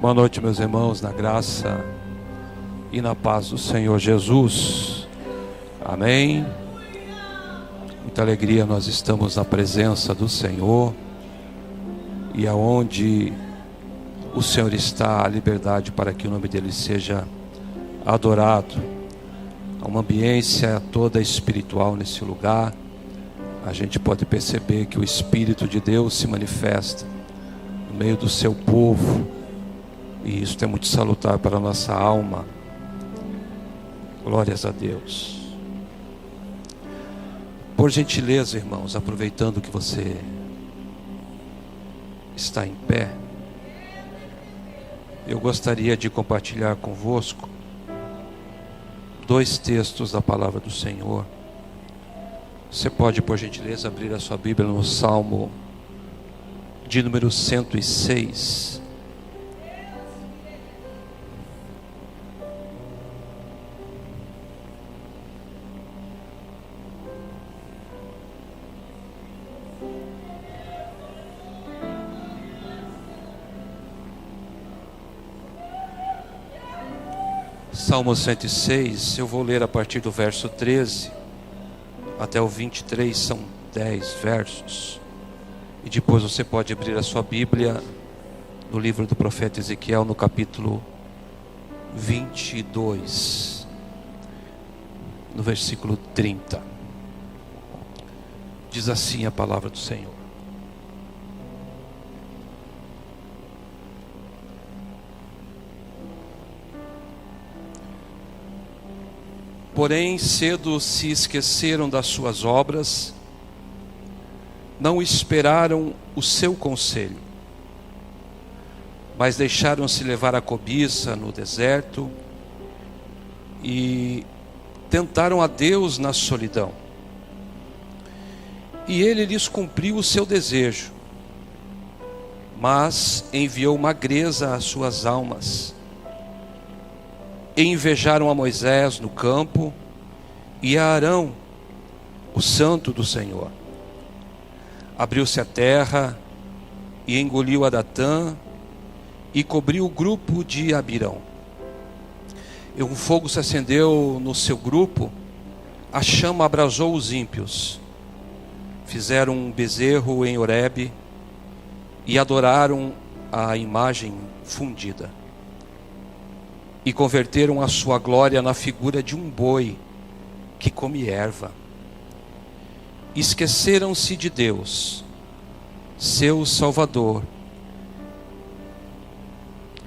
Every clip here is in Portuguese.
Boa noite, meus irmãos, na graça e na paz do Senhor Jesus. Amém. Muita alegria, nós estamos na presença do Senhor, e aonde o Senhor está, a liberdade para que o nome dele seja adorado. Há uma ambiência toda espiritual nesse lugar. A gente pode perceber que o Espírito de Deus se manifesta no meio do seu povo, e isso é muito salutar para a nossa alma. Glórias a Deus. Por gentileza, irmãos, aproveitando que você está em pé, eu gostaria de compartilhar convosco dois textos da palavra do Senhor. Você pode, por gentileza, abrir a sua Bíblia no Salmo de número 106. Salmo 106, eu vou ler a partir do verso 13 até o 23, são 10 versos. E depois você pode abrir a sua Bíblia no livro do profeta Ezequiel, no capítulo 22, no versículo 30. Diz assim a palavra do Senhor: Porém, cedo se esqueceram das suas obras, não esperaram o seu conselho, mas deixaram-se levar a cobiça no deserto e tentaram a Deus na solidão. E ele lhes cumpriu o seu desejo, mas enviou magreza às suas almas. E invejaram a Moisés no campo e a Arão, o santo do Senhor. Abriu-se a terra e engoliu a Datã e cobriu o grupo de Abirão. E um fogo se acendeu no seu grupo, a chama abrasou os ímpios. Fizeram um bezerro em Horebe e adoraram a imagem fundida. E converteram a sua glória na figura de um boi que come erva. Esqueceram-se de Deus, seu Salvador,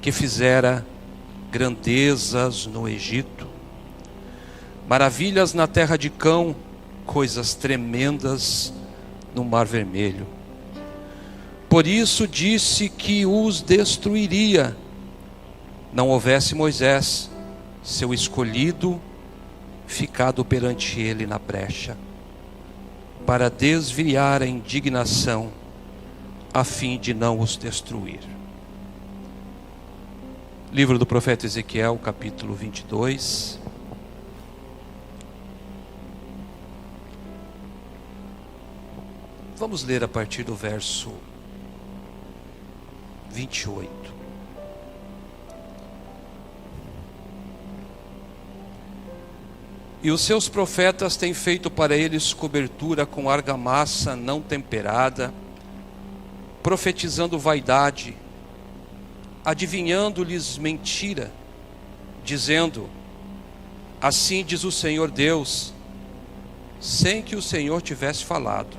que fizera grandezas no Egito, maravilhas na terra de Cão, coisas tremendas no Mar Vermelho. Por isso disse que os destruiria, não houvesse Moisés, seu escolhido, ficado perante ele na brecha, para desviar a indignação, a fim de não os destruir. Livro do profeta Ezequiel, capítulo 22. Vamos ler a partir do verso 28. E os seus profetas têm feito para eles cobertura com argamassa não temperada, profetizando vaidade, adivinhando-lhes mentira, dizendo: assim diz o Senhor Deus, sem que o Senhor tivesse falado.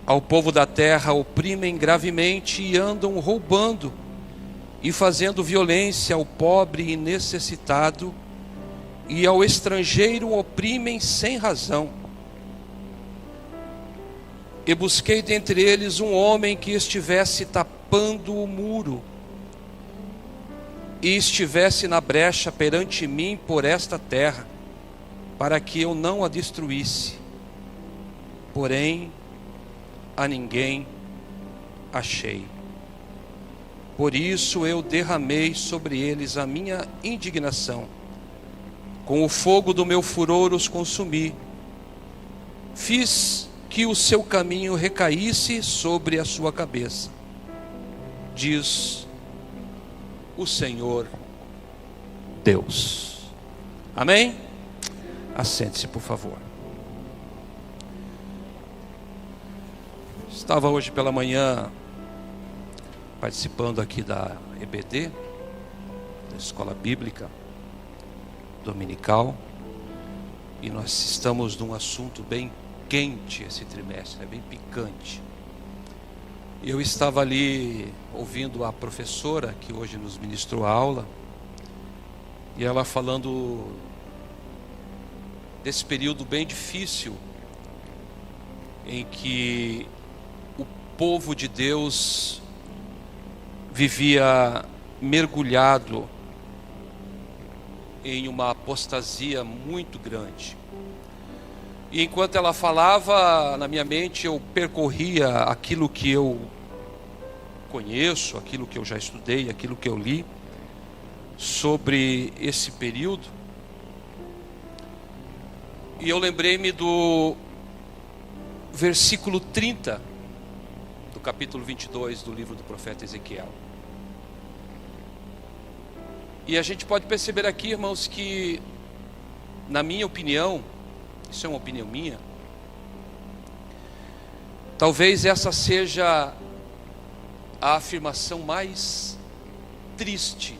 Ao povo da terra oprimem gravemente e andam roubando e fazendo violência ao pobre e necessitado, e ao estrangeiro oprimem sem razão. E busquei dentre eles um homem que estivesse tapando o muro, e estivesse na brecha perante mim por esta terra, para que eu não a destruísse. Porém, a ninguém achei. Por isso eu derramei sobre eles a minha indignação. Com o fogo do meu furor os consumi. Fiz que o seu caminho recaísse sobre a sua cabeça, diz o Senhor Deus. Amém? Assente-se, por favor. Estava hoje pela manhã participando aqui da EBD, da Escola Bíblica Dominical, e nós estamos num assunto bem quente esse trimestre, bem picante. Eu estava ali ouvindo a professora que hoje nos ministrou a aula, e ela falando desse período bem difícil em que o povo de Deus vivia mergulhado em uma apostasia muito grande. E enquanto ela falava, na minha mente eu percorria aquilo que eu conheço, aquilo que eu já estudei, aquilo que eu li sobre esse período. E eu lembrei-me do versículo 30 do capítulo 22 do livro do profeta Ezequiel. E a gente pode perceber aqui, irmãos, que, na minha opinião, isso é uma opinião minha, talvez essa seja a afirmação mais triste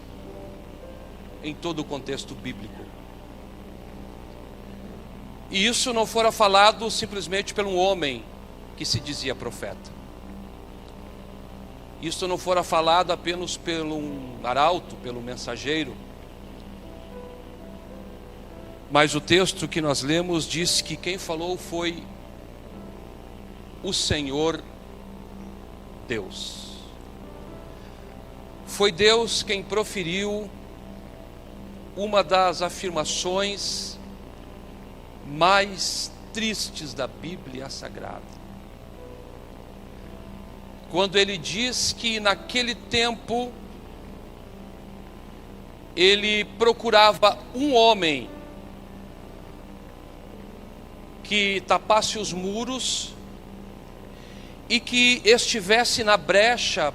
em todo o contexto bíblico. E isso não fora falado simplesmente por um homem que se dizia profeta. Isso não fora falado apenas pelo arauto, pelo mensageiro. Mas o texto que nós lemos diz que quem falou foi o Senhor Deus. Foi Deus quem proferiu uma das afirmações mais tristes da Bíblia Sagrada. Quando ele diz que naquele tempo ele procurava um homem que tapasse os muros e que estivesse na brecha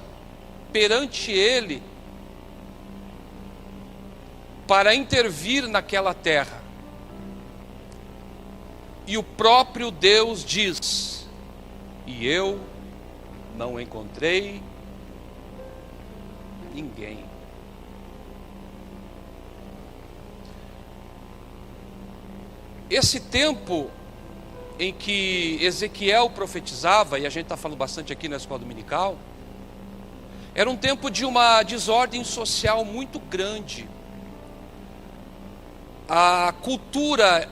perante ele para intervir naquela terra. E o próprio Deus diz: e eu não encontrei ninguém. Esse tempo em que Ezequiel profetizava, e a gente está falando bastante aqui na escola dominical, era um tempo de uma desordem social muito grande. A cultura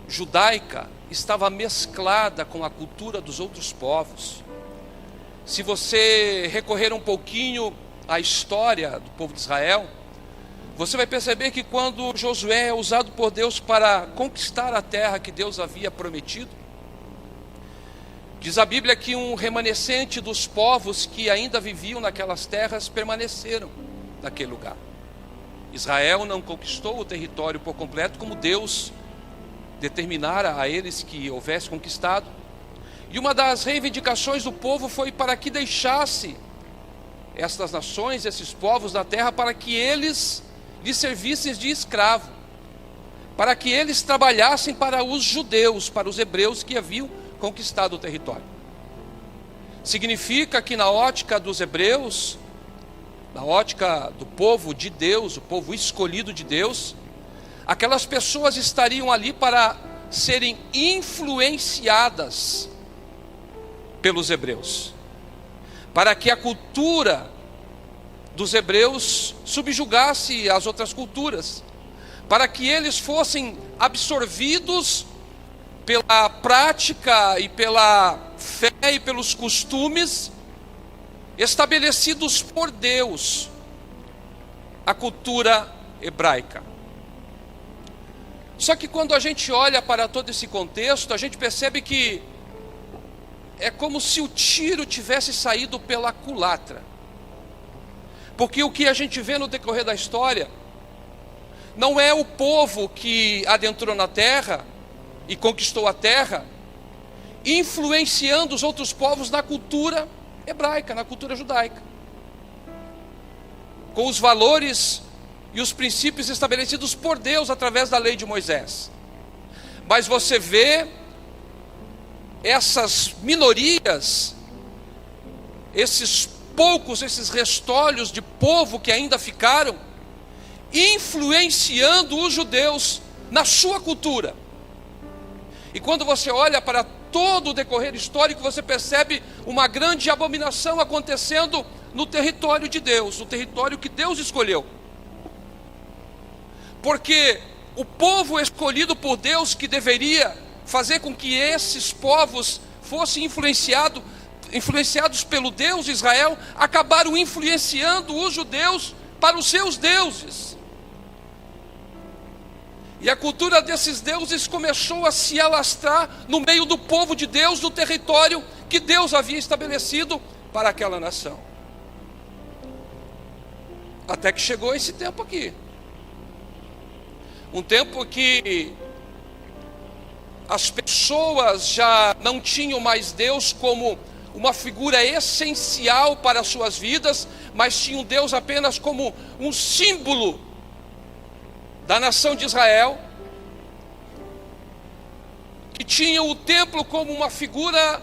judaica estava mesclada com a cultura dos outros povos. Se você recorrer um pouquinho à história do povo de Israel, você vai perceber que quando Josué é usado por Deus para conquistar a terra que Deus havia prometido, diz a Bíblia que um remanescente dos povos que ainda viviam naquelas terras permaneceram naquele lugar. Israel não conquistou o território por completo, como Deus determinara a eles que houvesse conquistado. E uma das reivindicações do povo foi para que deixasse estas nações, esses povos na terra, para que eles lhes servissem de escravo, para que eles trabalhassem para os judeus, para os hebreus que haviam conquistado o território. Significa que na ótica dos hebreus, na ótica do povo de Deus, o povo escolhido de Deus, aquelas pessoas estariam ali para serem influenciadas pelos hebreus, para que a cultura dos hebreus subjugasse as outras culturas, para que eles fossem absorvidos pela prática e pela fé e pelos costumes estabelecidos por Deus, a cultura hebraica. Só que quando a gente olha para todo esse contexto, a gente percebe que é como se o tiro tivesse saído pela culatra. Porque o que a gente vê no decorrer da história não é o povo que adentrou na terra e conquistou a terra, influenciando os outros povos na cultura hebraica, na cultura judaica. com os valores e os princípios estabelecidos por Deus através da lei de Moisés. Mas você vê essas minorias, esses poucos, esses restolhos de povo que ainda ficaram, influenciando os judeus na sua cultura. E quando você olha para todo o decorrer histórico, você percebe uma grande abominação acontecendo no território de Deus, no território que Deus escolheu. Porque o povo escolhido por Deus, que deveria fazer com que esses povos fossem influenciados pelo Deus de Israel, acabaram influenciando os judeus para os seus deuses. E a cultura desses deuses começou a se alastrar no meio do povo de Deus, no território que Deus havia estabelecido para aquela nação. Até que chegou esse tempo aqui. Um tempo que as pessoas já não tinham mais Deus como uma figura essencial para as suas vidas, mas tinham Deus apenas como um símbolo da nação de Israel, que tinha o templo como uma figura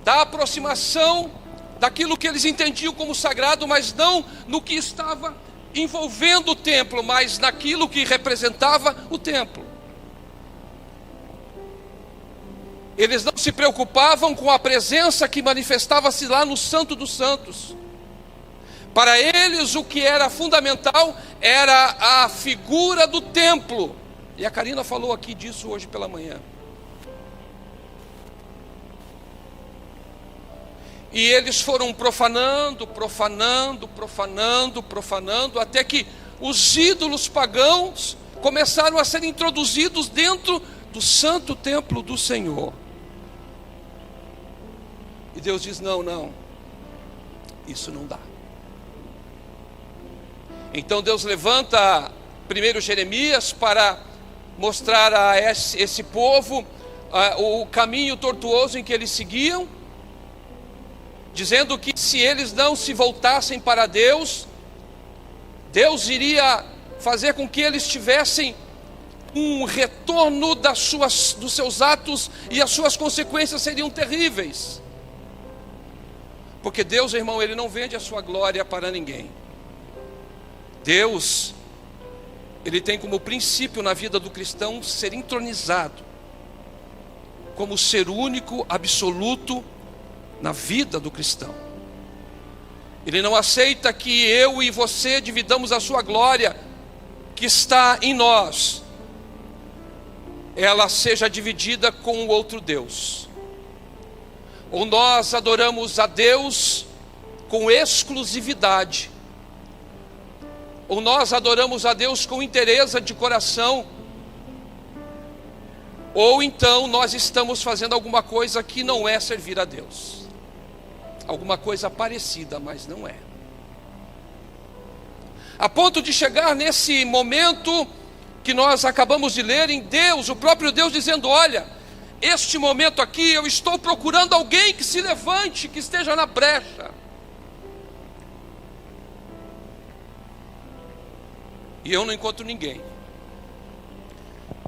da aproximação daquilo que eles entendiam como sagrado, mas não no que estava envolvendo o templo, mas naquilo que representava o templo. Eles não se preocupavam com a presença que manifestava-se lá no Santo dos Santos. Para eles o que era fundamental era a figura do templo. E a Karina falou aqui disso hoje pela manhã. E eles foram profanando, até que os ídolos pagãos começaram a ser introduzidos dentro do santo templo do Senhor. E Deus diz: não, isso não dá. Então Deus levanta primeiro Jeremias para mostrar a esse povo o caminho tortuoso em que eles seguiam, dizendo que se eles não se voltassem para Deus, Deus iria fazer com que eles tivessem um retorno dos seus atos, e as suas consequências seriam terríveis. Porque Deus, irmão, Ele não vende a sua glória para ninguém. Deus, Ele tem como princípio na vida do cristão ser entronizado como ser único, absoluto na vida do cristão. Ele não aceita que eu e você dividamos a sua glória que está em nós, ela seja dividida com o outro Deus. Ou nós adoramos a Deus com exclusividade, ou nós adoramos a Deus com inteireza de coração, ou então nós estamos fazendo alguma coisa que não é servir a Deus. Alguma coisa parecida, mas não é. A ponto de chegar nesse momento que nós acabamos de ler em Deus, o próprio Deus dizendo: olha, este momento aqui eu estou procurando alguém que se levante, que esteja na brecha. E eu não encontro ninguém.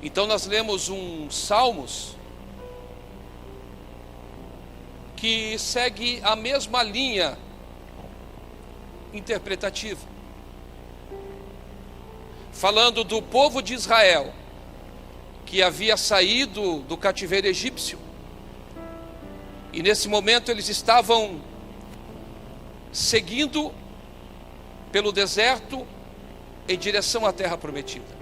Então nós lemos um Salmos que segue a mesma linha interpretativa, falando do povo de Israel que havia saído do cativeiro egípcio, e nesse momento eles estavam seguindo pelo deserto em direção à terra prometida.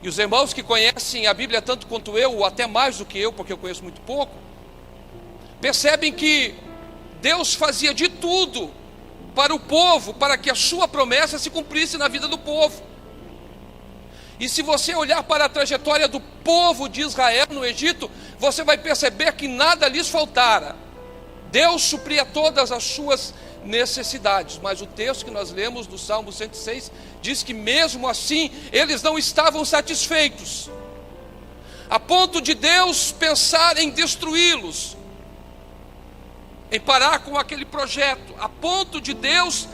E os irmãos que conhecem a Bíblia tanto quanto eu, ou até mais do que eu, porque eu conheço muito pouco, percebem que Deus fazia de tudo para o povo, para que a sua promessa se cumprisse na vida do povo. E se você olhar para a trajetória do povo de Israel no Egito, você vai perceber que nada lhes faltara. Deus supria todas as suas necessidades. Mas o texto que nós lemos do Salmo 106 diz que mesmo assim eles não estavam satisfeitos, a ponto de Deus pensar em destruí-los, em parar com aquele projeto, a ponto de Deus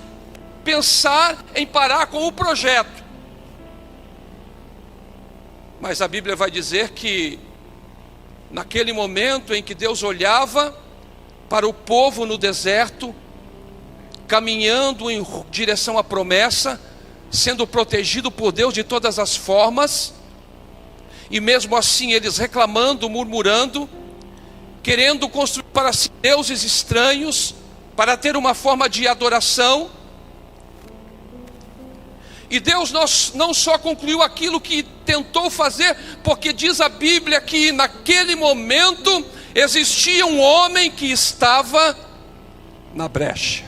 pensar em parar com o projeto. Mas a Bíblia vai dizer que naquele momento em que Deus olhava para o povo no deserto, caminhando em direção à promessa, sendo protegido por Deus de todas as formas, e mesmo assim eles reclamando, murmurando, querendo construir para si deuses estranhos, para ter uma forma de adoração. E Deus não só concluiu aquilo que tentou fazer, porque diz a Bíblia que naquele momento existia um homem que estava na brecha.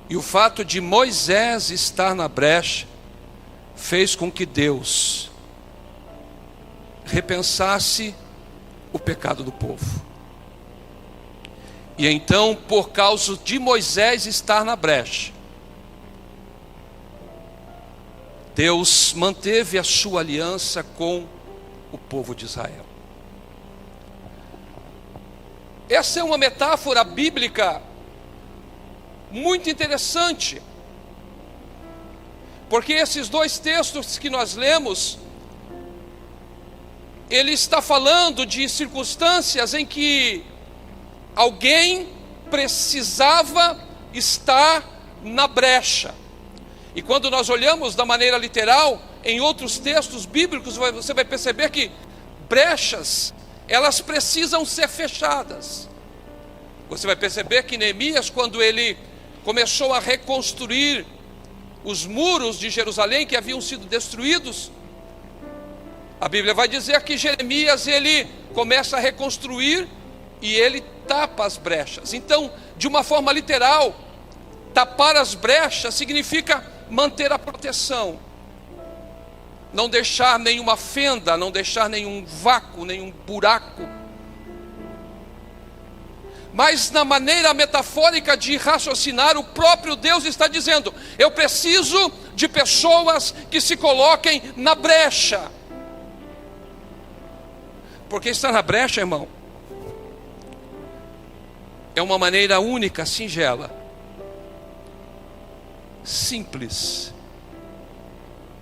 E o fato de Moisés estar na brecha fez com que Deus repensasse o pecado do povo. E então, por causa de Moisés estar na brecha, Deus manteve a sua aliança com o povo de Israel. Essa é uma metáfora bíblica muito interessante, porque esses dois textos que nós lemos, ele está falando de circunstâncias em que alguém precisava estar na brecha. E quando nós olhamos da maneira literal, em outros textos bíblicos, você vai perceber que brechas, elas precisam ser fechadas. Você vai perceber que Neemias, quando ele começou a reconstruir os muros de Jerusalém que haviam sido destruídos, a Bíblia vai dizer que Jeremias, ele começa a reconstruir e ele tapa as brechas. Então, de uma forma literal, tapar as brechas significa manter a proteção, não deixar nenhuma fenda, não deixar nenhum vácuo, nenhum buraco. Mas na maneira metafórica de raciocinar, o próprio Deus está dizendo: eu preciso de pessoas que se coloquem na brecha. Porque estar na brecha, irmão, é uma maneira única, singela, simples,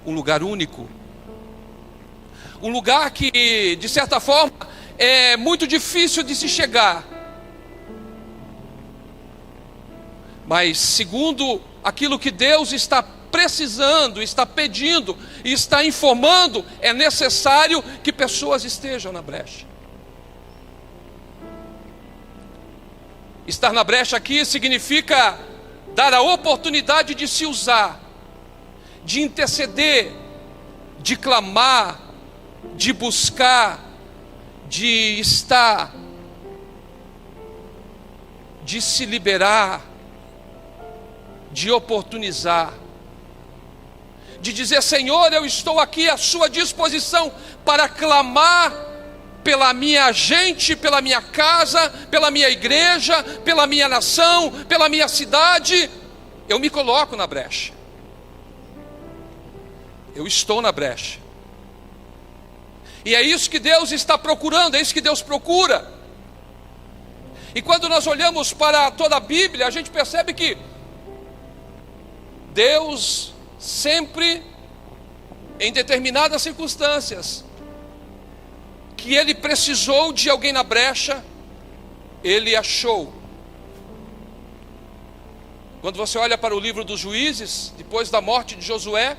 um lugar único, um lugar que, de certa forma, é muito difícil de se chegar, mas segundo aquilo que Deus está precisando, está pedindo e está informando, é necessário que pessoas estejam na brecha. Estar na brecha aqui significa dar a oportunidade de se usar, de interceder, de clamar, de buscar, de estar, de se liberar, de oportunizar, de dizer: Senhor, eu estou aqui à sua disposição para clamar pela minha gente, pela minha casa, pela minha igreja, pela minha nação, pela minha cidade. Eu me coloco na brecha. Eu estou na brecha. E é isso que Deus está procurando, é isso que Deus procura. E quando nós olhamos para toda a Bíblia, a gente percebe que Deus sempre, em determinadas circunstâncias, que Ele precisou de alguém na brecha, Ele achou. Quando você olha para o livro dos Juízes, depois da morte de Josué,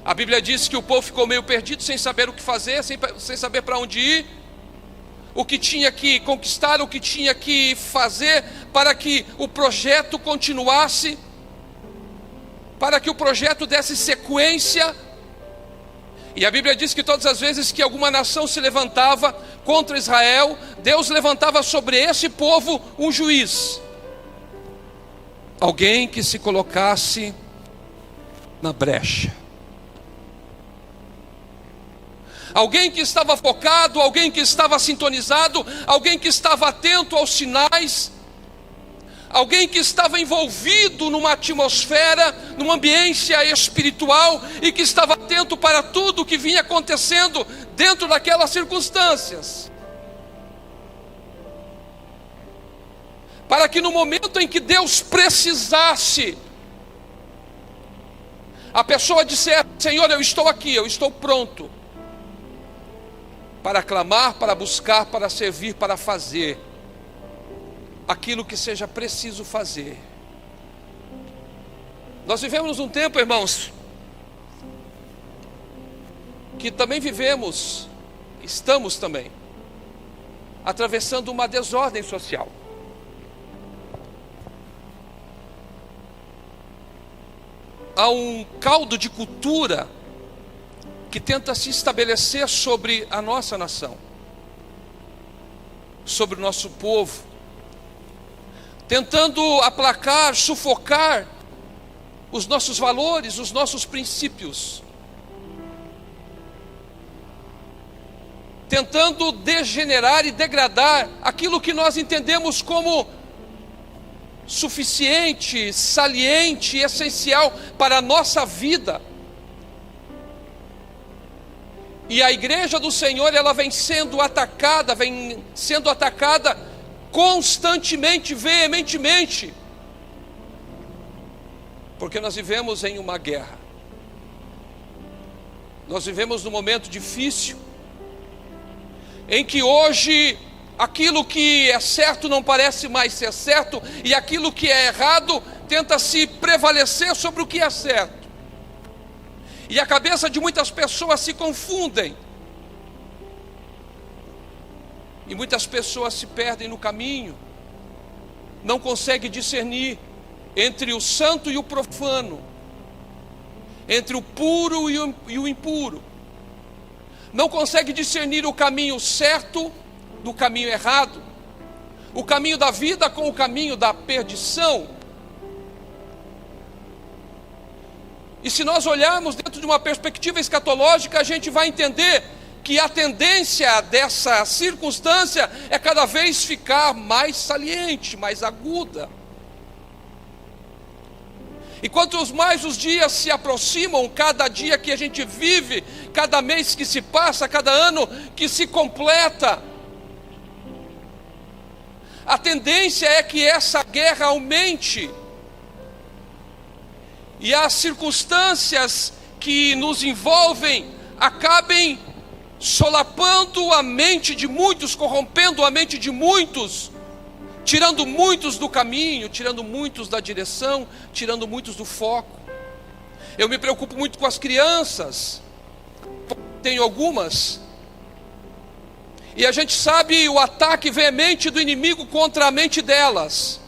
a Bíblia diz que o povo ficou meio perdido, sem saber o que fazer, sem saber para onde ir, o que tinha que conquistar, o que tinha que fazer para que o projeto continuasse, para que o projeto desse sequência. E a Bíblia diz que todas as vezes que alguma nação se levantava contra Israel, Deus levantava sobre esse povo um juiz, alguém que se colocasse na brecha, alguém que estava focado, alguém que estava sintonizado, alguém que estava atento aos sinais, alguém que estava envolvido numa atmosfera, numa ambiência espiritual, e que estava atento para tudo o que vinha acontecendo dentro daquelas circunstâncias. para que no momento em que Deus precisasse, a pessoa dissesse: Senhor, eu estou aqui, eu estou pronto para clamar, para buscar, para servir, para fazer aquilo que seja preciso fazer. Nós vivemos um tempo, irmãos, que também estamos também atravessando uma desordem social. Há um caldo de cultura que tenta se estabelecer sobre a nossa nação, sobre o nosso povo, tentando aplacar, sufocar os nossos valores, os nossos princípios, tentando degenerar e degradar aquilo que nós entendemos como suficiente, saliente e essencial para a nossa vida. E a igreja do Senhor, ela vem sendo atacada constantemente, veementemente, porque nós vivemos em uma guerra. Nós vivemos num momento difícil, em que hoje aquilo que é certo não parece mais ser certo, e aquilo que é errado tenta se prevalecer sobre o que é certo. E a cabeça de muitas pessoas se confundem, e muitas pessoas se perdem no caminho, não conseguem discernir entre o santo e o profano, entre o puro e o impuro, não consegue discernir o caminho certo do caminho errado, o caminho da vida com o caminho da perdição. E se nós olharmos dentro de uma perspectiva escatológica, a gente vai entender que a tendência dessa circunstância é cada vez ficar mais saliente, mais aguda. E quantos mais os dias se aproximam, cada dia que a gente vive, cada mês que se passa, cada ano que se completa, a tendência é que essa guerra aumente, e as circunstâncias que nos envolvem acabem solapando a mente de muitos, corrompendo a mente de muitos, tirando muitos do caminho, tirando muitos da direção, tirando muitos do foco. Eu me preocupo muito com as crianças, tenho algumas, e a gente sabe o ataque veemente do inimigo contra a mente delas.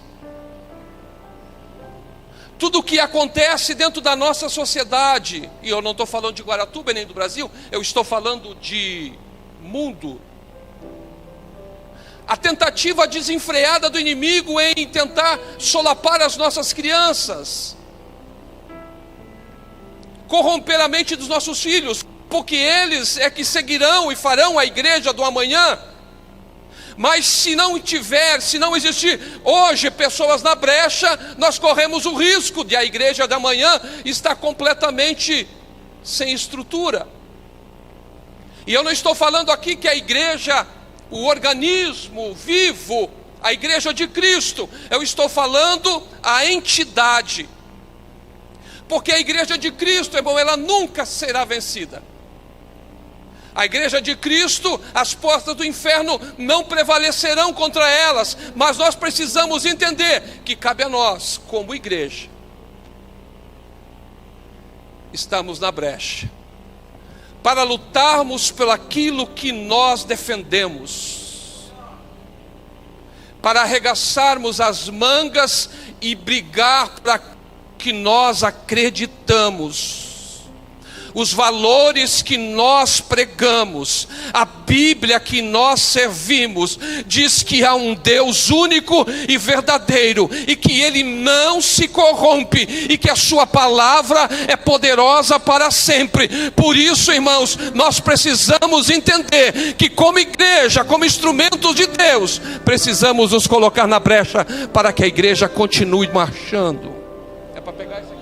Tudo o que acontece dentro da nossa sociedade, e eu não estou falando de Guaratuba nem do Brasil, eu estou falando de mundo. A tentativa desenfreada do inimigo em tentar solapar as nossas crianças, corromper a mente dos nossos filhos, porque eles é que seguirão e farão a igreja do amanhã. Mas se não existir hoje pessoas na brecha, nós corremos o risco de a igreja da manhã estar completamente sem estrutura. E eu não estou falando aqui que a igreja, o organismo vivo, a igreja de Cristo, eu estou falando a entidade. Porque a igreja de Cristo, irmão, ela nunca será vencida. A igreja de Cristo, as portas do inferno não prevalecerão contra elas, mas nós precisamos entender que cabe a nós, como igreja, estamos na brecha, para lutarmos por aquilo que nós defendemos, para arregaçarmos as mangas e brigar para que nós acreditamos. Os valores que nós pregamos, a Bíblia que nós servimos, diz que há um Deus único e verdadeiro, e que Ele não se corrompe, e que a sua palavra é poderosa para sempre. Por isso, irmãos, nós precisamos entender que como igreja, como instrumentos de Deus, precisamos nos colocar na brecha para que a igreja continue marchando. É para pegar isso aqui?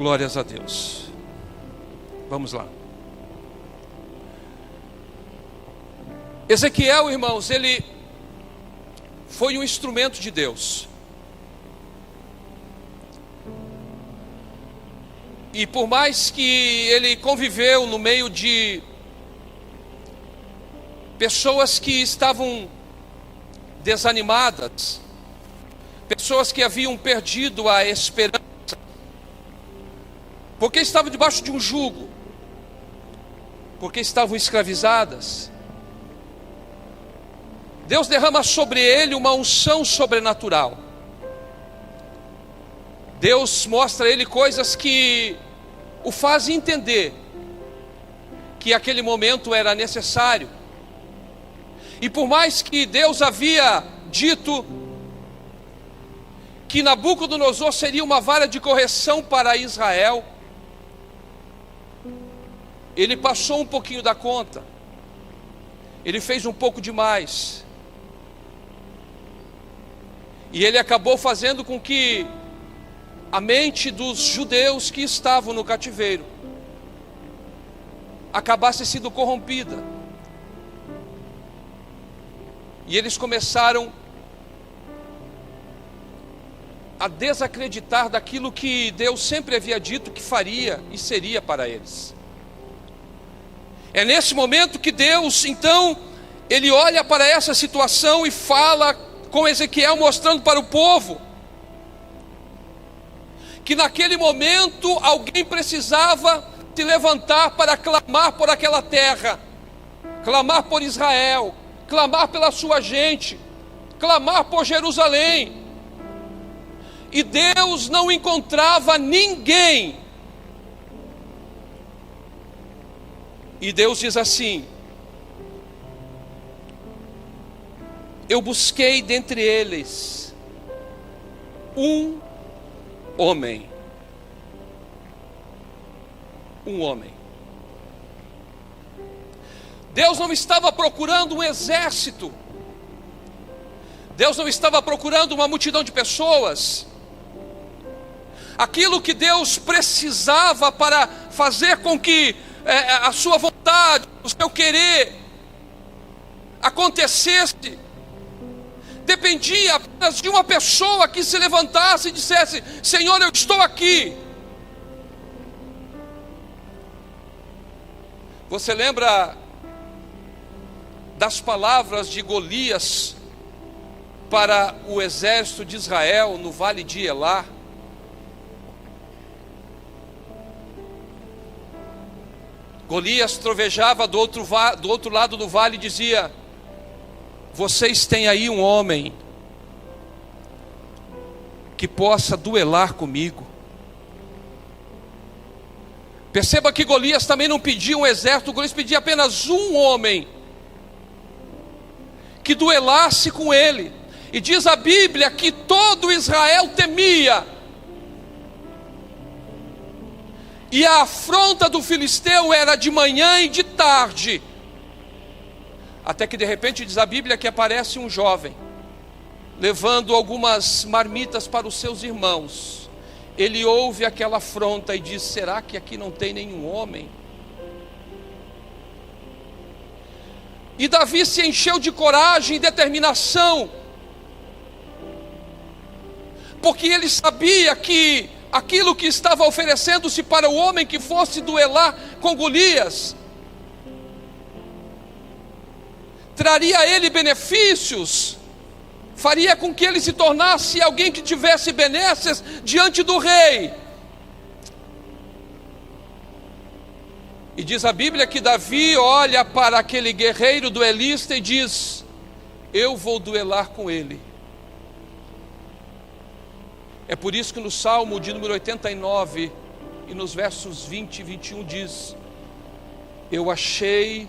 Glórias a Deus. Vamos lá. Ezequiel, irmãos, ele foi um instrumento de Deus. E por mais que ele conviveu no meio de pessoas que estavam desanimadas, pessoas que haviam perdido a esperança, porque estavam debaixo de um jugo, porque estavam escravizadas, Deus derrama sobre ele uma unção sobrenatural. Deus mostra a ele coisas que o fazem entender que aquele momento era necessário. E por mais que Deus havia dito que Nabucodonosor seria uma vara de correção para Israel, ele passou um pouquinho da conta. Ele fez um pouco demais. E ele acabou fazendo com que a mente dos judeus que estavam no cativeiro acabasse sendo corrompida. E eles começaram a desacreditar daquilo que Deus sempre havia dito que faria e seria para eles. É nesse momento que Deus, então, ele olha para essa situação e fala com Ezequiel, mostrando para o povo que naquele momento alguém precisava se levantar para clamar por aquela terra, clamar por Israel, clamar pela sua gente, clamar por Jerusalém. E Deus não encontrava ninguém. E Deus diz assim: eu busquei dentre eles um homem. Um homem. Deus não estava procurando um exército. Deus não estava procurando uma multidão de pessoas. Aquilo que Deus precisava para fazer com que a sua vontade, o seu querer acontecesse, dependia apenas de uma pessoa que se levantasse e dissesse: Senhor, eu estou aqui. Você lembra das palavras de Golias para o exército de Israel no vale de Elá? Golias trovejava do outro lado do vale e dizia: vocês têm aí um homem que possa duelar comigo? Perceba que Golias também não pedia um exército, Golias pedia apenas um homem que duelasse com ele. E diz a Bíblia que todo Israel temia. E a afronta do filisteu era de manhã e de tarde. Até que de repente diz a Bíblia que aparece um jovem, levando algumas marmitas para os seus irmãos. Ele ouve aquela afronta e diz: será que aqui não tem nenhum homem? E Davi se encheu de coragem e determinação, porque ele sabia que aquilo que estava oferecendo-se para o homem que fosse duelar com Golias traria a ele benefícios, faria com que ele se tornasse alguém que tivesse benesses diante do rei. E diz a Bíblia que Davi olha para aquele guerreiro duelista e diz: eu vou duelar com ele. É por isso que no Salmo de número 89 e nos versos 20 e 21 diz: eu achei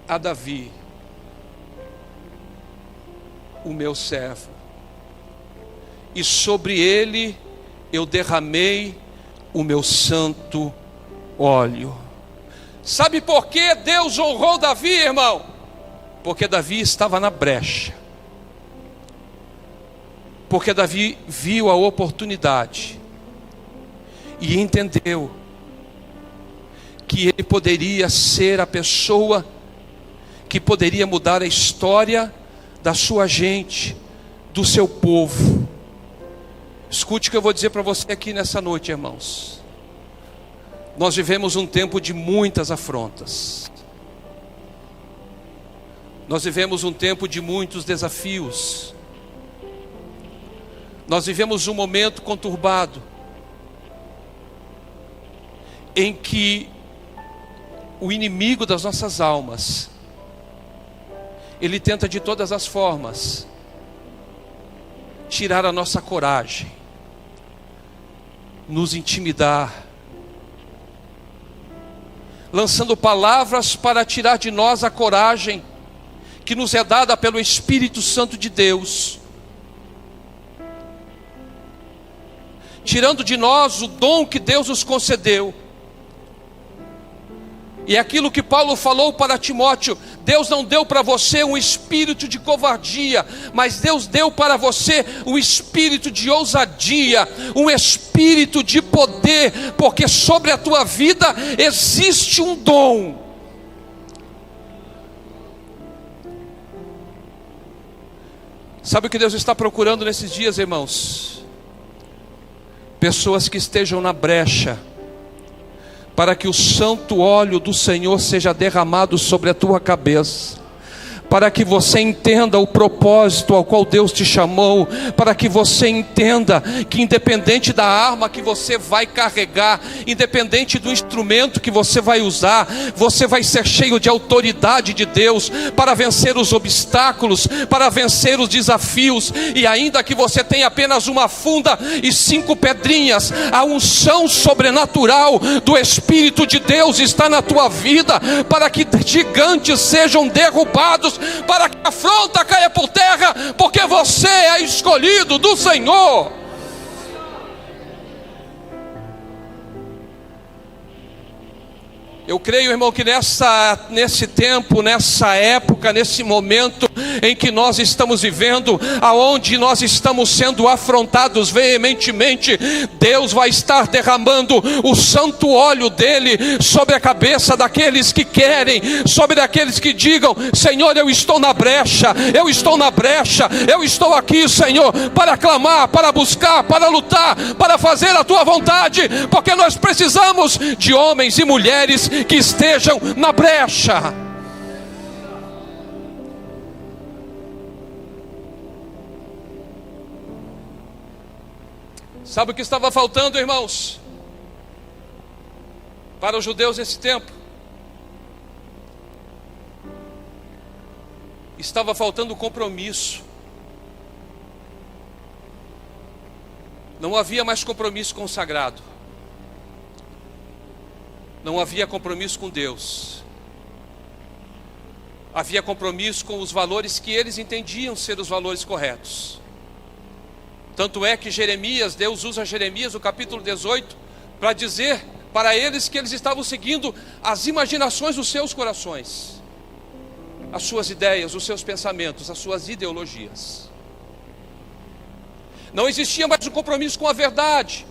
a Davi, o meu servo, e sobre ele eu derramei o meu santo óleo. Sabe por que Deus honrou Davi, irmão? Porque Davi estava na brecha. Porque Davi viu a oportunidade. e entendeu que ele poderia ser a pessoa que poderia mudar a história da sua gente, do seu povo. Escute o que eu vou dizer para você aqui nessa noite, irmãos. Nós vivemos um tempo de muitas afrontas. Nós vivemos um tempo de muitos desafios. Nós vivemos um momento conturbado, em que o inimigo das nossas almas, ele tenta de todas as formas tirar a nossa coragem, nos intimidar, lançando palavras para tirar de nós a coragem que nos é dada pelo Espírito Santo de Deus, tirando de nós o dom que Deus nos concedeu. E é aquilo que Paulo falou para Timóteo: Deus não deu para você um espírito de covardia, mas Deus deu para você um espírito de ousadia, um espírito de poder, porque sobre a tua vida existe um dom. Sabe o que Deus está procurando nesses dias, irmãos? Pessoas que estejam na brecha, para que o santo óleo do Senhor seja derramado sobre a tua cabeça, para que você entenda o propósito ao qual Deus te chamou, para que você entenda que independente da arma que você vai carregar, independente do instrumento que você vai usar, você vai ser cheio de autoridade de Deus, para vencer os obstáculos, para vencer os desafios. E ainda que você tenha apenas uma funda e 5 pedrinhas, a unção sobrenatural do Espírito de Deus está na tua vida, para que gigantes sejam derrubados, para que a afronta caia por terra, porque você é escolhido do Senhor. Eu creio, irmão, que nesse tempo, nessa época, nesse momento em que nós estamos vivendo, aonde nós estamos sendo afrontados veementemente, Deus vai estar derramando o santo óleo dele sobre a cabeça daqueles que querem, sobre aqueles que digam: Senhor, eu estou na brecha, eu estou na brecha, eu estou aqui, Senhor, para clamar, para buscar, para lutar, para fazer a tua vontade, porque nós precisamos de homens e mulheres que estejam na brecha. Sabe o que estava faltando, irmãos, para os judeus nesse tempo? Estava faltando compromisso. Não havia mais compromisso com o sagrado. Não havia compromisso com Deus. Havia compromisso com os valores que eles entendiam ser os valores corretos. Tanto é que Deus usa Jeremias, no capítulo 18, para dizer para eles que eles estavam seguindo as imaginações dos seus corações, as suas ideias, os seus pensamentos, as suas ideologias. Não existia mais um compromisso com a verdade,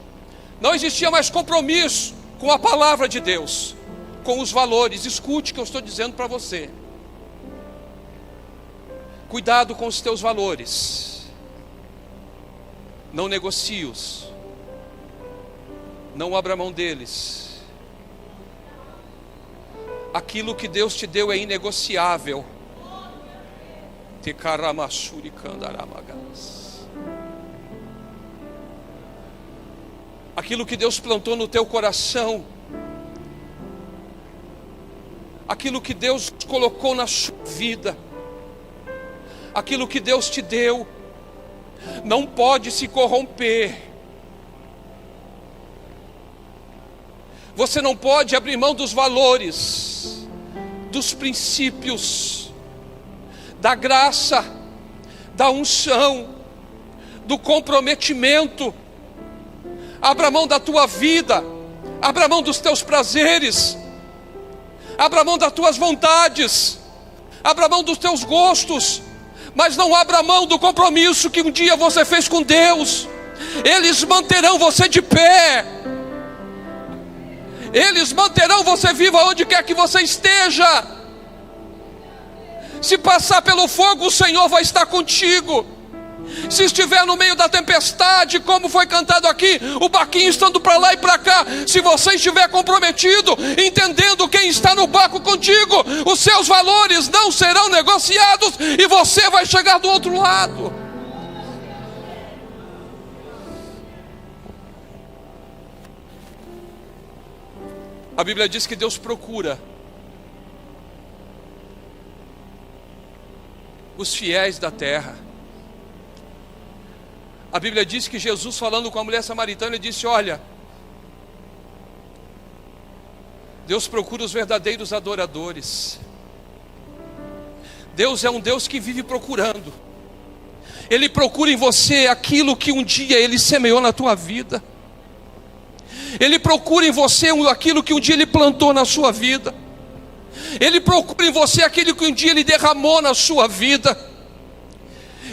não existia mais compromisso com a palavra de Deus, com os valores. Escute o que eu estou dizendo para você. Cuidado com os teus valores. Não negocie-os. Não abra mão deles. Aquilo que Deus te deu é inegociável. Aquilo que Deus plantou no teu coração, aquilo que Deus colocou na sua vida, aquilo que Deus te deu, não pode se corromper. Você não pode abrir mão dos valores, dos princípios, da graça, da unção, do comprometimento. Abra mão da tua vida, abra mão dos teus prazeres, abra mão das tuas vontades, abra mão dos teus gostos, mas não abra mão do compromisso que um dia você fez com Deus. Eles manterão você de pé. Eles manterão você vivo aonde quer que você esteja. Se passar pelo fogo, o Senhor vai estar contigo. Se estiver no meio da tempestade, como foi cantado aqui, o barquinho estando para lá e para cá, se você estiver comprometido, entendendo quem está no barco contigo, os seus valores não serão negociados e você vai chegar do outro lado. A Bíblia diz que Deus procura os fiéis da terra. A Bíblia diz que Jesus, falando com a mulher samaritana, ele disse: olha, Deus procura os verdadeiros adoradores. Deus é um Deus que vive procurando. Ele procura em você aquilo que um dia Ele semeou na tua vida. Ele procura em você aquilo que um dia Ele plantou na sua vida. Ele procura em você aquilo que um dia Ele derramou na sua vida.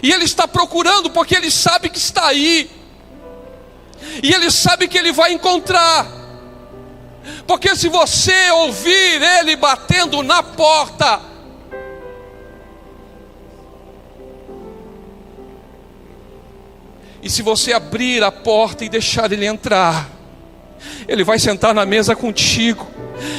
E Ele está procurando porque Ele sabe que está aí. E Ele sabe que Ele vai encontrar. Porque se você ouvir Ele batendo na porta, e se você abrir a porta e deixar Ele entrar, Ele vai sentar na mesa contigo.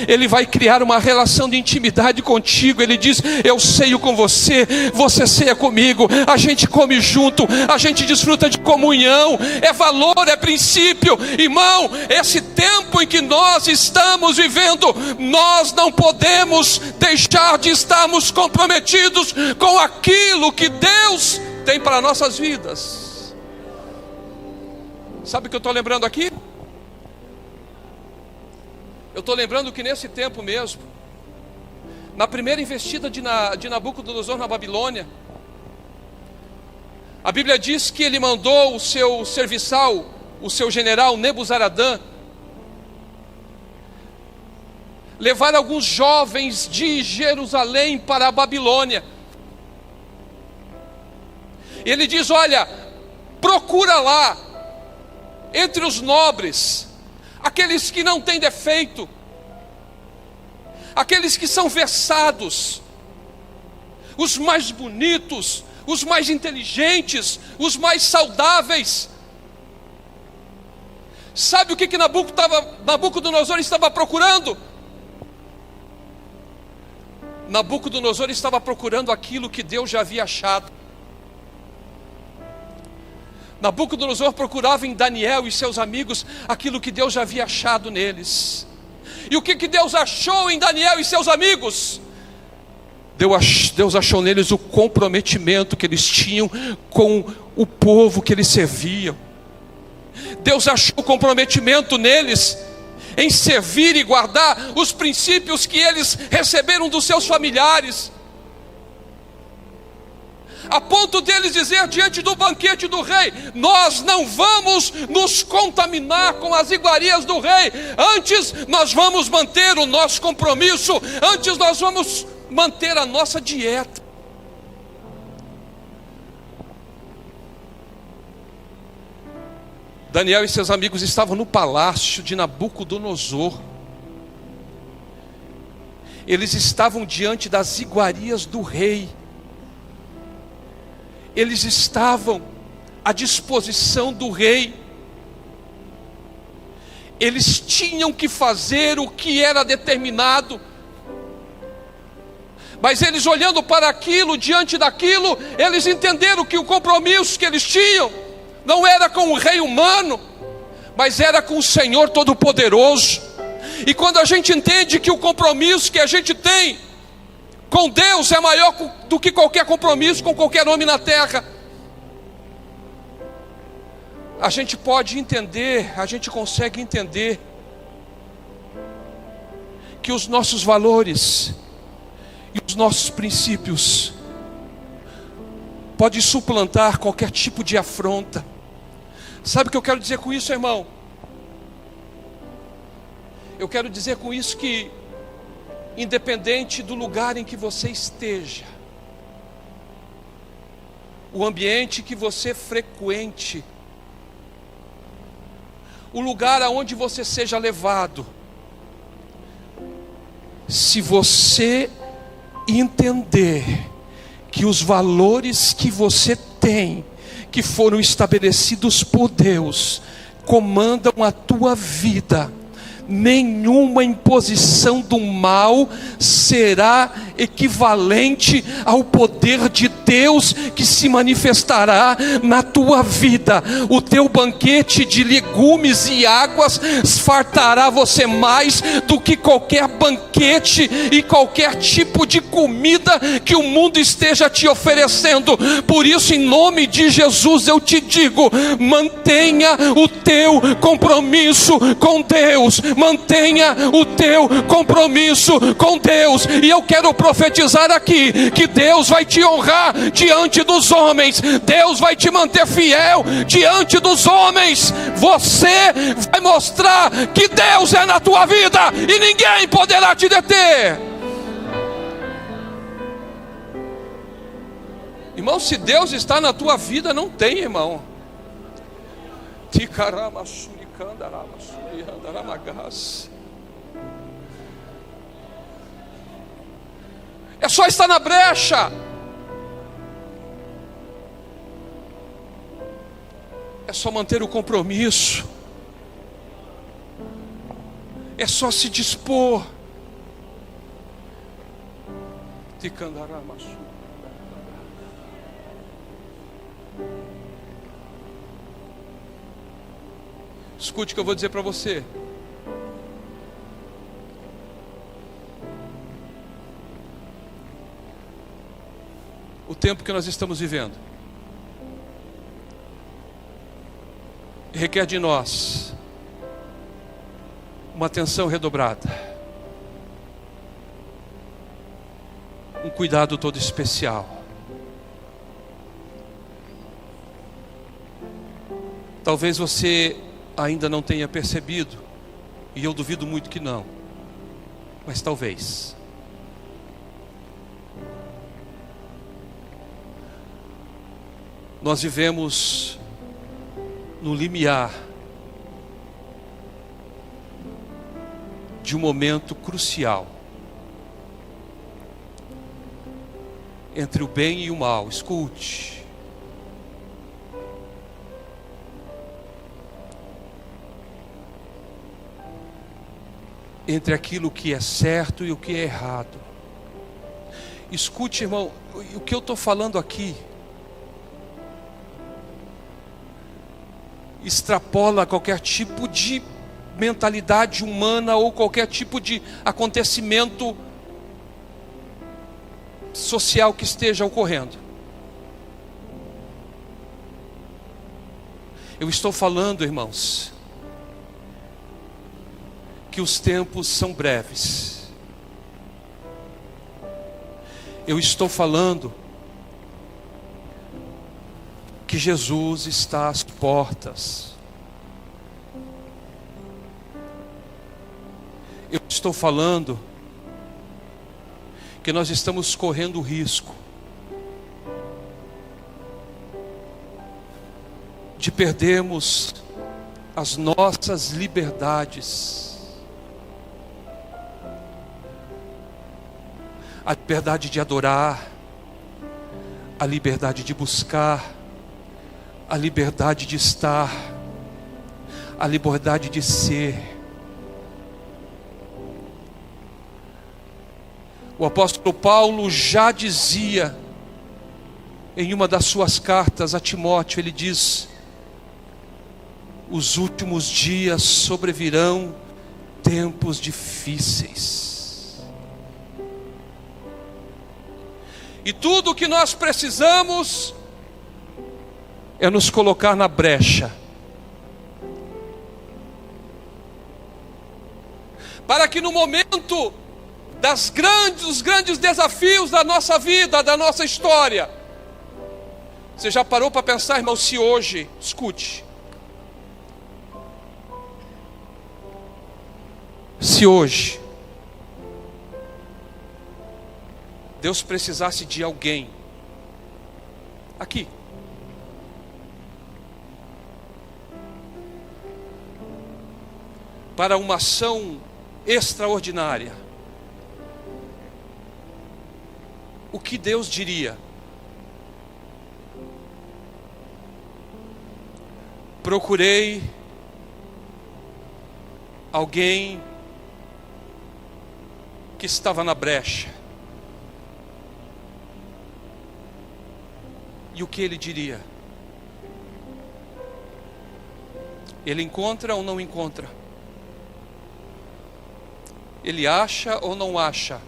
Ele vai criar uma relação de intimidade contigo. Ele diz: eu ceio com você, você ceia comigo, a gente come junto, a gente desfruta de comunhão. É valor, é princípio. Irmão, esse tempo em que nós estamos vivendo, nós não podemos deixar de estarmos comprometidos com aquilo que Deus tem para nossas vidas. Sabe o que eu estou lembrando aqui? Eu estou lembrando que nesse tempo mesmo, na primeira investida de Nabucodonosor na Babilônia, a Bíblia diz que ele mandou o seu serviçal, o seu general Nebuzaradã, levar alguns jovens de Jerusalém para a Babilônia. Ele diz: olha, procura lá, entre os nobres, aqueles que não têm defeito, aqueles que são versados, os mais bonitos, os mais inteligentes, os mais saudáveis. Sabe o que Nabucodonosor estava procurando? Nabucodonosor estava procurando aquilo que Deus já havia achado. Nabucodonosor procurava em Daniel e seus amigos aquilo que Deus já havia achado neles. E o que Deus achou em Daniel e seus amigos? Deus achou neles o comprometimento que eles tinham com o povo que eles serviam. Deus achou o comprometimento neles em servir e guardar os princípios que eles receberam dos seus familiares, a ponto deles dizer diante do banquete do rei: nós não vamos nos contaminar com as iguarias do rei, antes nós vamos manter o nosso compromisso, antes nós vamos manter a nossa dieta. Daniel e seus amigos estavam no palácio de Nabucodonosor. Eles estavam diante das iguarias do rei. Eles estavam à disposição do rei. Eles tinham que fazer o que era determinado. Mas eles, olhando para aquilo, diante daquilo, eles entenderam que o compromisso que eles tinham não era com o rei humano, mas era com o Senhor Todo-Poderoso. E quando a gente entende que o compromisso que a gente tem com Deus é maior do que qualquer compromisso com qualquer homem na terra, a gente pode entender, a gente consegue entender que os nossos valores e os nossos princípios podem suplantar qualquer tipo de afronta. Sabe o que eu quero dizer com isso, irmão? Eu quero dizer com isso que, independente do lugar em que você esteja, o ambiente que você frequente, o lugar aonde você seja levado, Se você entender que os valores que você tem, que foram estabelecidos por Deus, comandam a tua vida, nenhuma imposição do mal será equivalente ao poder de Deus que se manifestará na tua vida. O teu banquete de legumes e águas fartará você mais do que qualquer banquete e qualquer tipo de comida que o mundo esteja te oferecendo. Por isso, em nome de Jesus, eu te digo: mantenha o teu compromisso com Deus, mantenha o teu compromisso com Deus. E eu quero profetizar aqui que Deus vai te honrar diante dos homens, Deus vai te manter fiel diante dos homens. Você vai mostrar que Deus é na tua vida e ninguém poderá te deter. Irmão, se Deus está na tua vida, não tem, irmão. É só estar na brecha. É só manter o compromisso. É só se dispor. Escute o que eu vou dizer para você. O tempo que nós estamos vivendo requer de nós uma atenção redobrada, um cuidado todo especial. Talvez você ainda não tenha percebido, e eu duvido muito que não, mas talvez. Nós vivemos no limiar de um momento crucial entre o bem e o mal. Escute. Entre aquilo que é certo e o que é errado. Escute, irmão, o que eu estou falando aqui extrapola qualquer tipo de mentalidade humana ou qualquer tipo de acontecimento social que esteja ocorrendo. Eu estou falando, irmãos, que os tempos são breves. Eu estou falando que Jesus está às portas. Eu estou falando que nós estamos correndo o risco de perdermos as nossas liberdades, a liberdade de adorar, a liberdade de buscar, a liberdade de estar, a liberdade de ser. O apóstolo Paulo já dizia em uma das suas cartas a Timóteo, ele diz: os últimos dias sobrevirão tempos difíceis. E tudo o que nós precisamos é nos colocar na brecha, para que no momento dos grandes desafios da nossa vida, da nossa história, você já parou para pensar, irmão, se hoje, escute, se hoje Deus precisasse de alguém aqui para uma ação extraordinária, o que Deus diria? Procurei alguém que estava na brecha. E o que ele diria? Ele encontra ou não encontra? Ele acha ou não acha?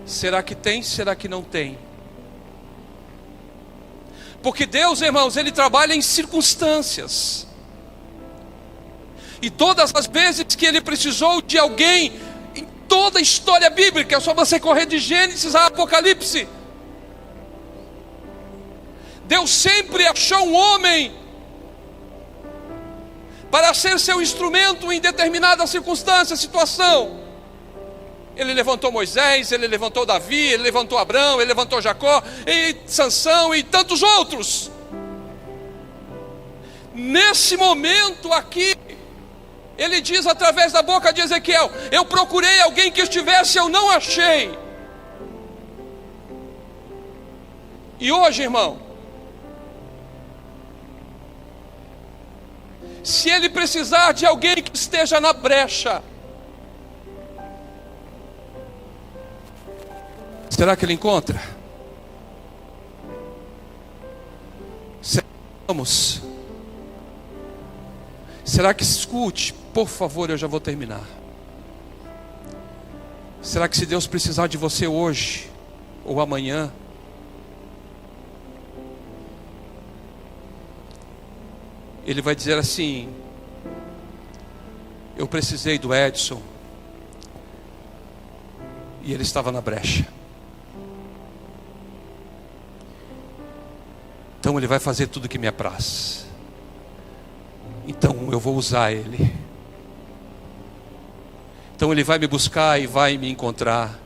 Será que tem? Será que não tem? Porque Deus, irmãos, Ele trabalha em circunstâncias. E todas as vezes que Ele precisou de alguém, em toda a história bíblica, é só você correr de Gênesis a Apocalipse, Deus sempre achou um homem para ser seu instrumento em determinada circunstância, situação. Ele levantou Moisés, Ele levantou Davi, Ele levantou Abraão, Ele levantou Jacó, e Sansão e tantos outros. Nesse momento aqui, Ele diz através da boca de Ezequiel: eu procurei alguém que estivesse, eu não achei. E hoje, irmão, se Ele precisar de alguém que esteja na brecha, será que Ele encontra? Vamos. Será que, escute, por favor, eu já vou terminar. Será que se Deus precisar de você hoje ou amanhã, Ele vai dizer assim: eu precisei do Edson, e ele estava na brecha. Então Ele vai fazer tudo que me apraz. Então eu vou usar ele. Então Ele vai me buscar e vai me encontrar.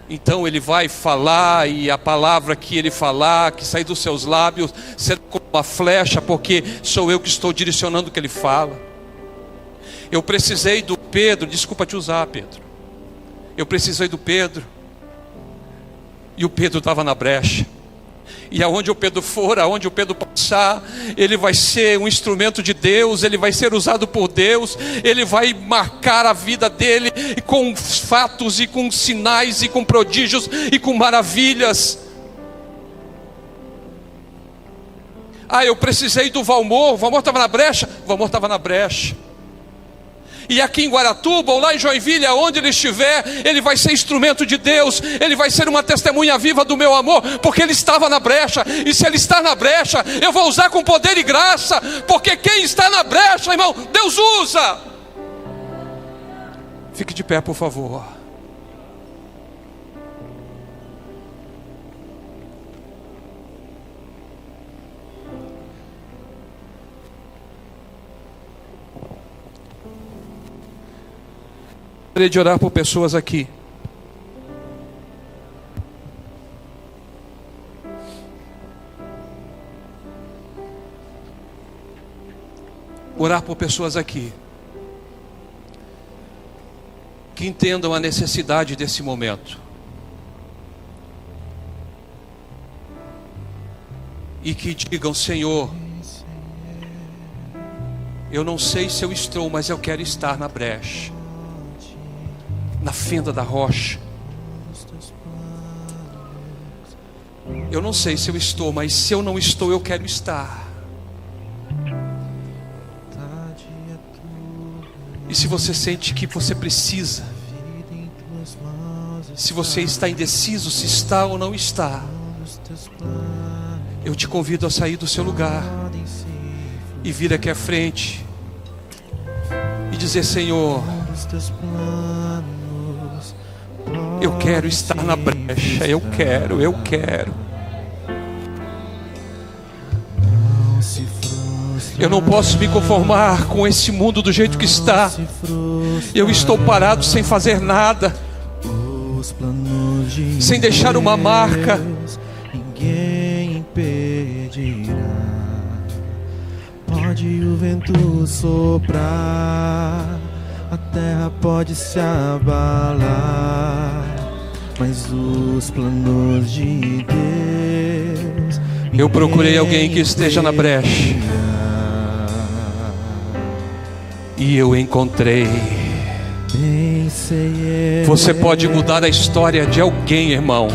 Então Ele vai falar, e a palavra que Ele falar, que sair dos seus lábios, será como uma flecha, porque sou eu que estou direcionando o que Ele fala. Eu precisei do Pedro, desculpa te usar, Pedro. Eu precisei do Pedro, e o Pedro estava na brecha. E aonde o Pedro for, aonde o Pedro passar, ele vai ser um instrumento de Deus, ele vai ser usado por Deus, ele vai marcar a vida dele com fatos e com sinais e com prodígios e com maravilhas. Eu precisei do Valmor, o Valmor estava na brecha, o Valmor estava na brecha. E aqui em Guaratuba, ou lá em Joinville, aonde ele estiver, ele vai ser instrumento de Deus, ele vai ser uma testemunha viva do meu amor, porque ele estava na brecha. E se ele está na brecha, eu vou usar com poder e graça, porque quem está na brecha, irmão, Deus usa. Fique de pé, por favor. Gostaria de orar por pessoas aqui. Orar por pessoas aqui que entendam a necessidade desse momento e que digam: Senhor, eu não sei se eu estou, mas eu quero estar na brecha, na fenda da rocha. Eu não sei se eu estou, mas se eu não estou, eu quero estar. E se você sente que você precisa, se você está indeciso se está ou não está, eu te convido a sair do seu lugar e vir aqui à frente e dizer: Senhor, eu quero estar na brecha, eu quero. Eu não posso me conformar com esse mundo do jeito que está. Eu estou parado sem fazer nada, sem deixar uma marca. Ninguém impedirá. Pode o vento soprar, a terra pode pode se abalar, mas os planos de Deus. Eu procurei alguém que esteja na brecha e eu encontrei. Você pode mudar a história de alguém, irmão,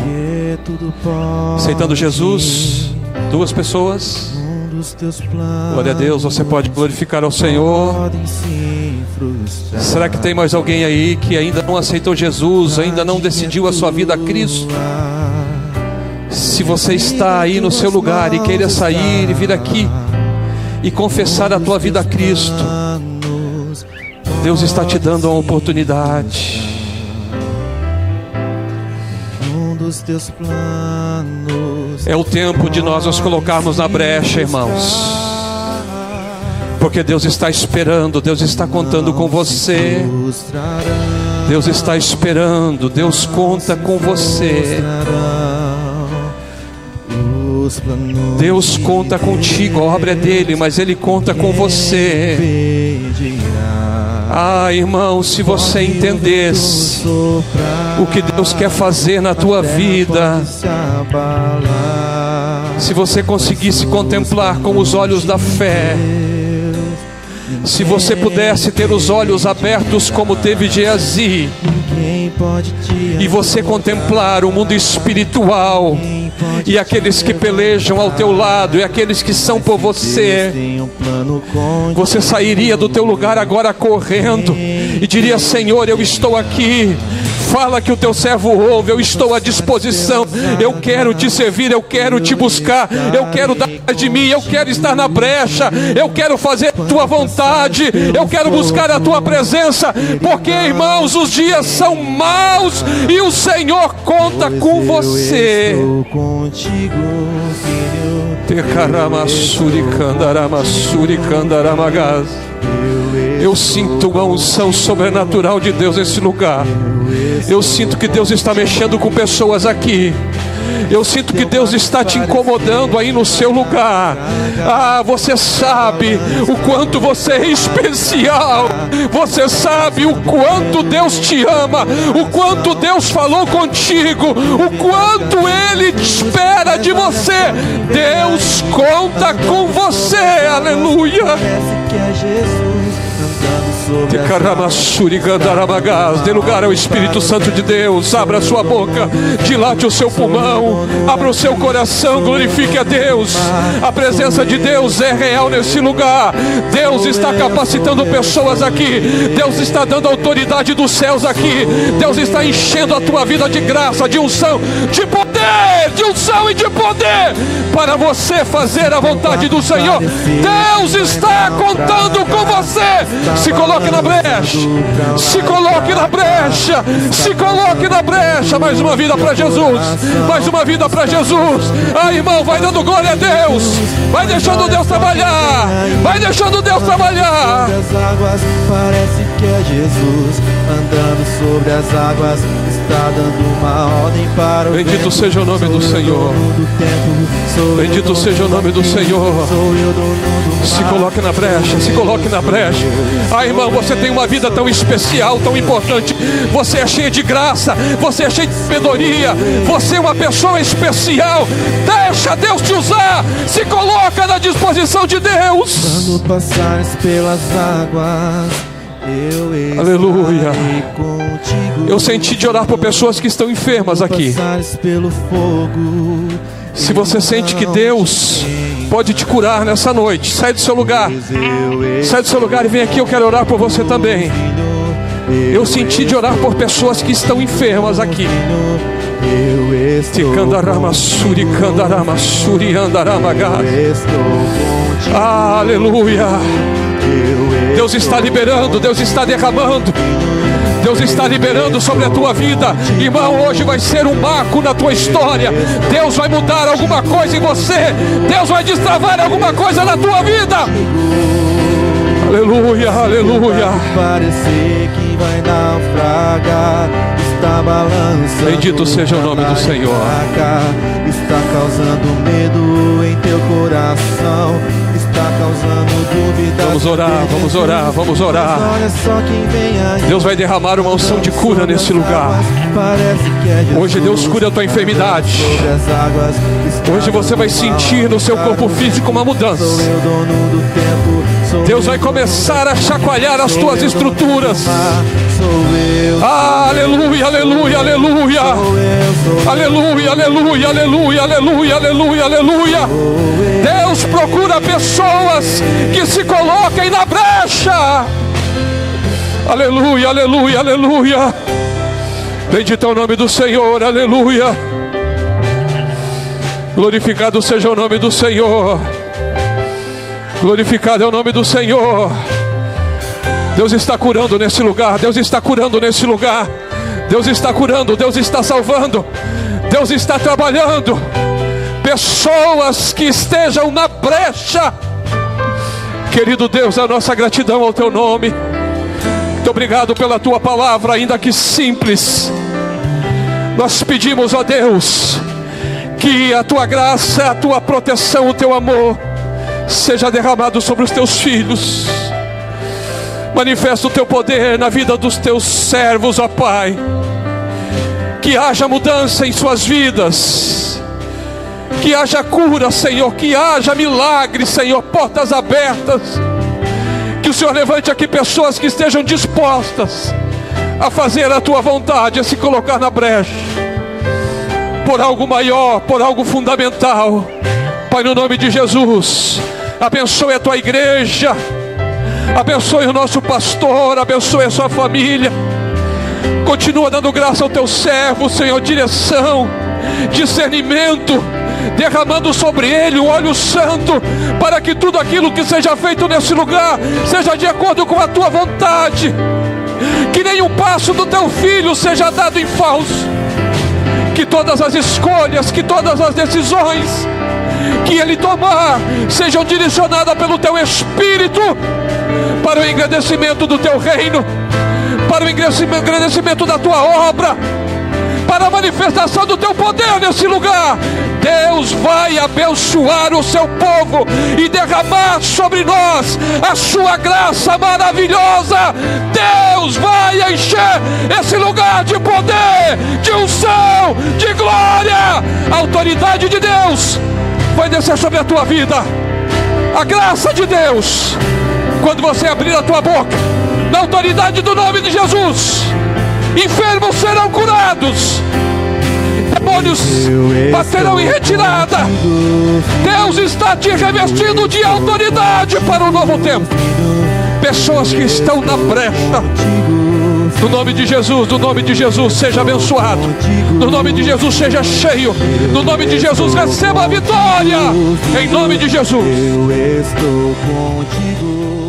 aceitando Jesus. 2 pessoas. Glória a Deus. Você pode glorificar ao Senhor. Será que tem mais alguém aí que ainda não aceitou Jesus, ainda não decidiu a sua vida a Cristo? Se você está aí no seu lugar e queira sair e vir aqui e confessar a tua vida a Cristo, Deus está te dando uma oportunidade. É o tempo de nós nos colocarmos na brecha, irmãos, porque Deus está esperando, Deus está contando com você. Deus está esperando, Deus conta com você. Deus conta contigo, a obra é dele, mas ele conta com você. Ah, irmão, se você entendesse o que Deus quer fazer na tua vida, se você conseguisse contemplar com os olhos da fé, se você pudesse ter os olhos abertos como teve Geazi, e você contemplar o mundo espiritual e aqueles que pelejam ao teu lado e aqueles que são por você, você sairia do teu lugar agora correndo e diria: Senhor, eu estou aqui, fala que o teu servo ouve, eu estou à disposição, eu quero te servir, eu quero te buscar, eu quero dar de mim, eu quero estar na brecha, eu quero fazer a tua vontade, eu quero buscar a tua presença, porque, irmãos, os dias são maus e o Senhor conta com você. Eu sinto uma unção sobrenatural de Deus nesse lugar. Eu sinto que Deus está mexendo com pessoas aqui. Eu sinto que Deus está te incomodando aí no seu lugar. Ah, você sabe o quanto você é especial. Você sabe o quanto Deus te ama, o quanto Deus falou contigo, o quanto Ele espera de você. Deus conta com você. Aleluia. Dê lugar ao Espírito Santo de Deus. Abra a sua boca, dilate o seu pulmão, abra o seu coração, glorifique a Deus. A presença de Deus é real nesse lugar. Deus está capacitando pessoas aqui. Deus está dando autoridade dos céus aqui. Deus está enchendo a tua vida de graça, de unção, de poder, de unção e de poder, para você fazer a vontade do Senhor. Deus está contando com você. Se coloque na brecha, se coloque na brecha, se coloque na brecha. Mais uma vida para Jesus, mais uma vida para Jesus. Ah, irmão, vai dando glória a Deus, vai deixando Deus trabalhar, vai deixando Deus trabalhar. Parece que é Jesus andando sobre as águas, está dando uma ordem para o bendito seja o nome do Senhor. Bendito seja o nome do Senhor. Se coloque na brecha, se coloque na brecha. Ah, irmão, você tem uma vida tão especial, tão importante. Você é cheio de graça, você é cheio de sabedoria, você é uma pessoa especial. Deixa Deus te usar. Se coloca na disposição de Deus. Quando passares pelas águas, aleluia. Eu senti de orar por pessoas que estão enfermas aqui. Se você sente que Deus pode te curar nessa noite, sai do seu lugar. Sai do seu lugar e vem aqui, eu quero orar por você também. Eu senti de orar por pessoas que estão enfermas aqui. Aleluia. Deus está liberando, Deus está derramando, Deus está liberando sobre a tua vida. Irmão, hoje vai ser um marco na tua história. Deus vai mudar alguma coisa em você. Deus vai destravar alguma coisa na tua vida. Aleluia, aleluia. Parecer que vai naufragar, está balançando. Bendito seja o nome do Senhor. Está causando medo em teu coração, está causando dúvidas. Vamos orar, vamos orar, vamos orar. Olha só quem vem aí. Deus vai derramar uma unção de cura nesse lugar. Hoje Deus cura a tua enfermidade. Hoje você vai sentir no seu corpo físico uma mudança. Deus vai começar a chacoalhar as tuas estruturas. Aleluia, aleluia, aleluia. Aleluia, aleluia, aleluia, aleluia, aleluia, aleluia. Deus procura pessoas que se coloquem na brecha. Aleluia, aleluia, aleluia. Bendito é o nome do Senhor, aleluia. Glorificado seja o nome do Senhor. Glorificado é o nome do Senhor. Deus está curando nesse lugar. Deus está curando nesse lugar. Deus está curando, Deus está salvando. Deus está trabalhando. Pessoas que estejam na brecha. Querido Deus, a nossa gratidão ao teu nome. Muito obrigado pela tua palavra, ainda que simples. Nós pedimos, ó Deus, que a tua graça, a tua proteção, o teu amor seja derramado sobre os teus filhos. Manifesta o teu poder na vida dos teus servos, ó Pai. Que haja mudança em suas vidas. Que haja cura, Senhor. Que haja milagre, Senhor. Portas abertas. Que o Senhor levante aqui pessoas que estejam dispostas a fazer a tua vontade, a se colocar na brecha por algo maior, por algo fundamental. Pai, no nome de Jesus, abençoe a tua igreja. Abençoe o nosso pastor, abençoe a sua família. Continua dando graça ao teu servo, Senhor, direção, discernimento, derramando sobre ele o óleo santo, para que tudo aquilo que seja feito nesse lugar seja de acordo com a tua vontade. Que nenhum passo do teu filho seja dado em falso. Que todas as escolhas, que todas as decisões que ele tomar sejam direcionadas pelo teu Espírito, para o engrandecimento do teu reino, para o engrandecimento da tua obra, para a manifestação do teu poder nesse lugar. Deus vai abençoar o seu povo e derramar sobre nós a sua graça maravilhosa. Deus vai encher esse lugar de poder, de unção, de glória. A autoridade de Deus vai descer sobre a tua vida. A graça de Deus, quando você abrir a tua boca, na autoridade do nome de Jesus, enfermos serão curados, demônios baterão em retirada. Deus está te revestindo de autoridade para o novo tempo. Pessoas que estão na brecha, no nome de Jesus, no nome de Jesus, seja abençoado. No nome de Jesus, seja cheio. No nome de Jesus, receba a vitória. Em nome de Jesus. Eu estou contigo.